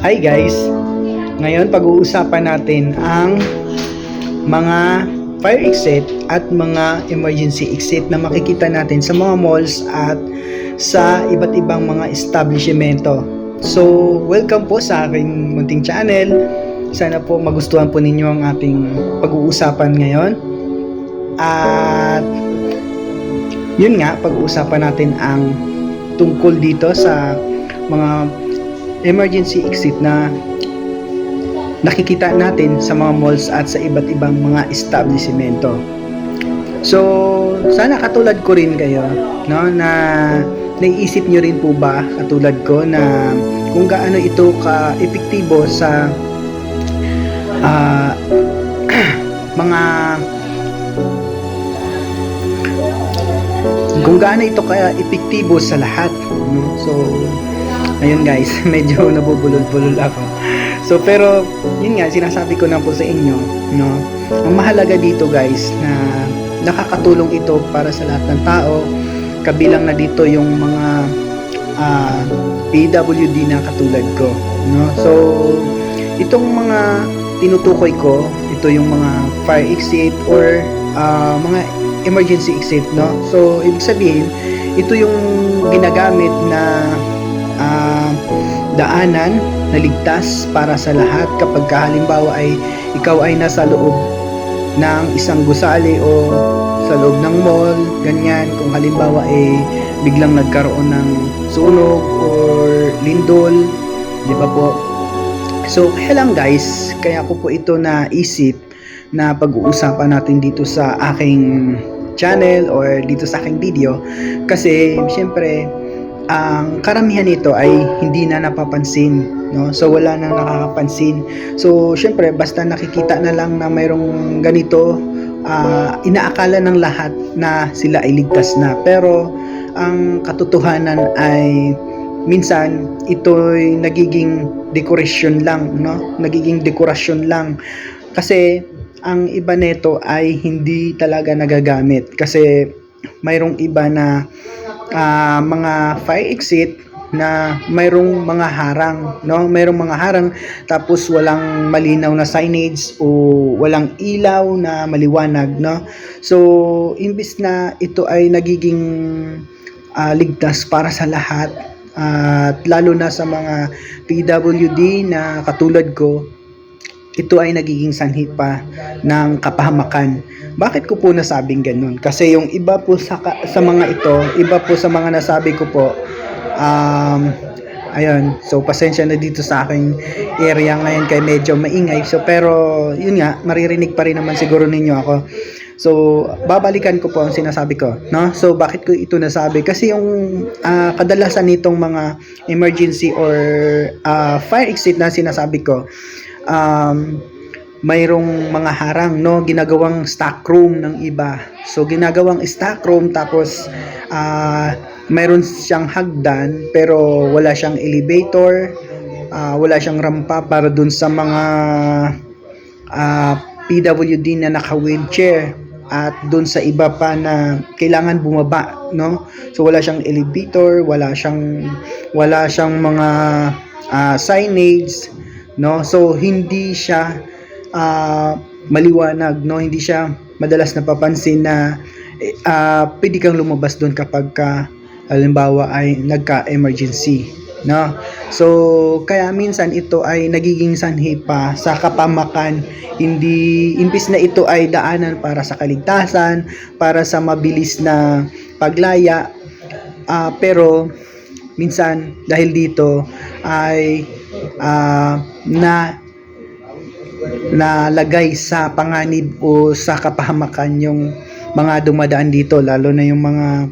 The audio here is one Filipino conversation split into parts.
Hi guys! Ngayon pag-uusapan natin ang mga fire exit at mga emergency exit na makikita natin sa mga malls at sa iba't ibang mga establishmento. So, welcome po sa aking munting channel. Sana po magustuhan po ninyo ang ating pag-uusapan ngayon. At yun nga, pag-uusapan natin ang tungkol dito sa mga emergency exit na nakikita natin sa mga malls at sa iba't ibang mga establishmento. So, sana katulad ko rin kayo, no, na naiisip nyo rin po ba katulad ko na kung gaano ito ka-epektibo sa mga kung gaano ito ka-epektibo sa lahat, no? So, ayun guys, medyo nabubulol-bulol ako. So, pero, yun nga, sinasabi ko na po sa inyo, no? Ang mahalaga dito guys, na nakakatulong ito para sa lahat ng tao, kabilang na dito yung mga PWD na katulad ko, no? So, itong mga tinutukoy ko, ito yung mga fire exit or mga emergency exit, no? So, ibig sabihin, ito yung ginagamit na daanan na ligtas para sa lahat kapag halimbawa ay ikaw ay nasa loob ng isang gusali o sa loob ng mall, ganyan, kung halimbawa ay biglang nagkaroon ng sunog or lindol, di ba po? So, kaya lang guys, kaya ko po ito naisip na pag-uusapan natin dito sa aking channel or dito sa aking video kasi syempre ang karamihan nito ay hindi na napapansin, no? So wala nang nakakapansin. So syempre basta nakikita na lang na mayroong ganito, inaakala ng lahat na sila ay ligtas na. Pero ang katotohanan ay minsan ito'y nagiging dekorasyon lang, no? Nagiging dekorasyon lang. Kasi ang iba nito ay hindi talaga nagagamit kasi mayroong iba na mga fire exit na mayroong mga harang, no? Mayroong mga harang tapos walang malinaw na signage o walang ilaw na maliwanag, no? So, imbis na ito ay nagiging ligtas para sa lahat at lalo na sa mga PWD na katulad ko, ito ay nagiging sanhi pa ng kapahamakan. Bakit ko po nasabing ganun? Kasi yung iba po sa mga ito, iba po sa mga nasabi ko po, ayun, so pasensya na dito sa aking area ngayon kay medyo maingay. So pero yun nga, maririnig pa rin naman siguro ninyo ako. So babalikan ko po ang sinasabi ko, no? So bakit ko ito nasabi? Kasi yung kadalasan nitong mga emergency or fire exit na sinasabi ko, mayroong mga harang, no, ginagawang stock room ng iba. So ginagawang stock room tapos mayroon siyang hagdan pero wala siyang elevator, wala siyang rampa para dun sa mga PWD na naka-wheelchair at dun sa iba pa na kailangan bumaba, no? So wala siyang elevator, wala siyang mga signage, no? So hindi siya maliwanag, no? Hindi siya madalas napapansin na pwede kang lumabas doon kapag halimbawa ay nagka-emergency, no? So kaya minsan ito ay nagiging sanhi pa sa kapamakan, hindi imbis na ito ay daanan para sa kaligtasan, para sa mabilis na paglaya, pero minsan dahil dito ay nalagay sa panganib o sa kapahamakan yung mga dumadaan dito, lalo na yung mga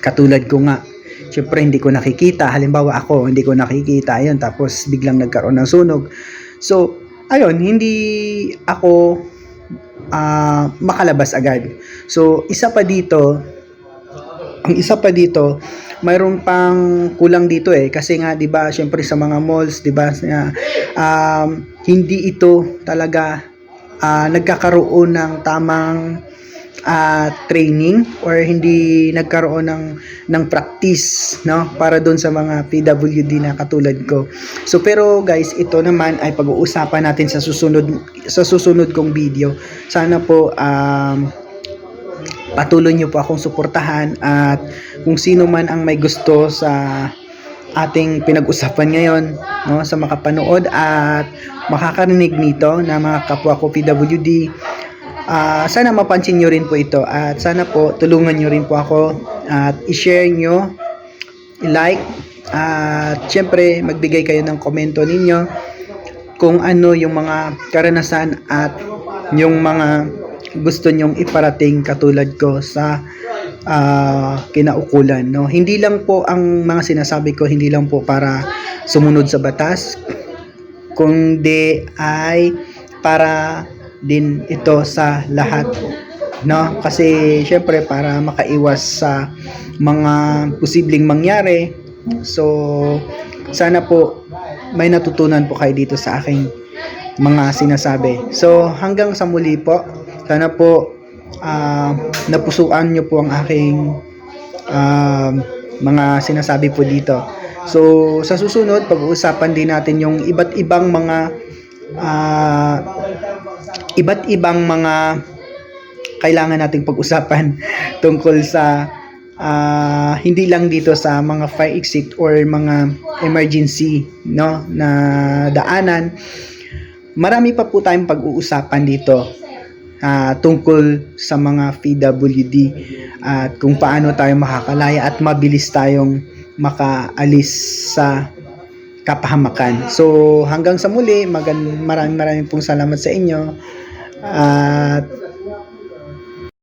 katulad ko nga. Syempre hindi ko nakikita, halimbawa ako hindi ko nakikita yun tapos biglang nagkaroon ng sunog. So ayun, hindi ako makalabas agad. So ang isa pa dito, mayroon pang kulang dito kasi nga 'di ba, syempre sa mga malls, 'di ba, hindi ito talaga nagkakaroon ng tamang training or hindi nagkaroon ng practice, no, para doon sa mga PWD na katulad ko. So pero guys, ito naman ay pag-uusapan natin sa susunod kong video. Sana po patuloy niyo po akong suportahan, at kung sino man ang may gusto sa ating pinag-usapan ngayon, no, sa makapanood at makakarinig nito na mga kapwa ko PWD, sana mapansin nyo rin po ito, at sana po tulungan nyo rin po ako at i-share nyo, i-like, at syempre magbigay kayo ng komento ninyo kung ano yung mga karanasan at yung mga gusto nyong iparating katulad ko sa kinaukulan, no. Hindi lang po ang mga sinasabi ko, hindi lang po para sumunod sa batas, kundi ay para din ito sa lahat, no, kasi syempre para makaiwas sa mga posibleng mangyari. So sana po may natutunan po kayo dito sa aking mga sinasabi. So hanggang sa muli po, sana po napusuan nyo po ang aking mga sinasabi po dito. So sa susunod, pag-uusapan din natin yung iba't ibang mga kailangan nating pag-usapan tungkol sa hindi lang dito sa mga fire exit or mga emergency, no, na daanan. Marami pa po tayong pag-uusapan dito tungkol sa mga PWD at kung paano tayo makakalaya at mabilis tayong makaalis sa kapahamakan. So hanggang sa muli, maraming pong salamat sa inyo, at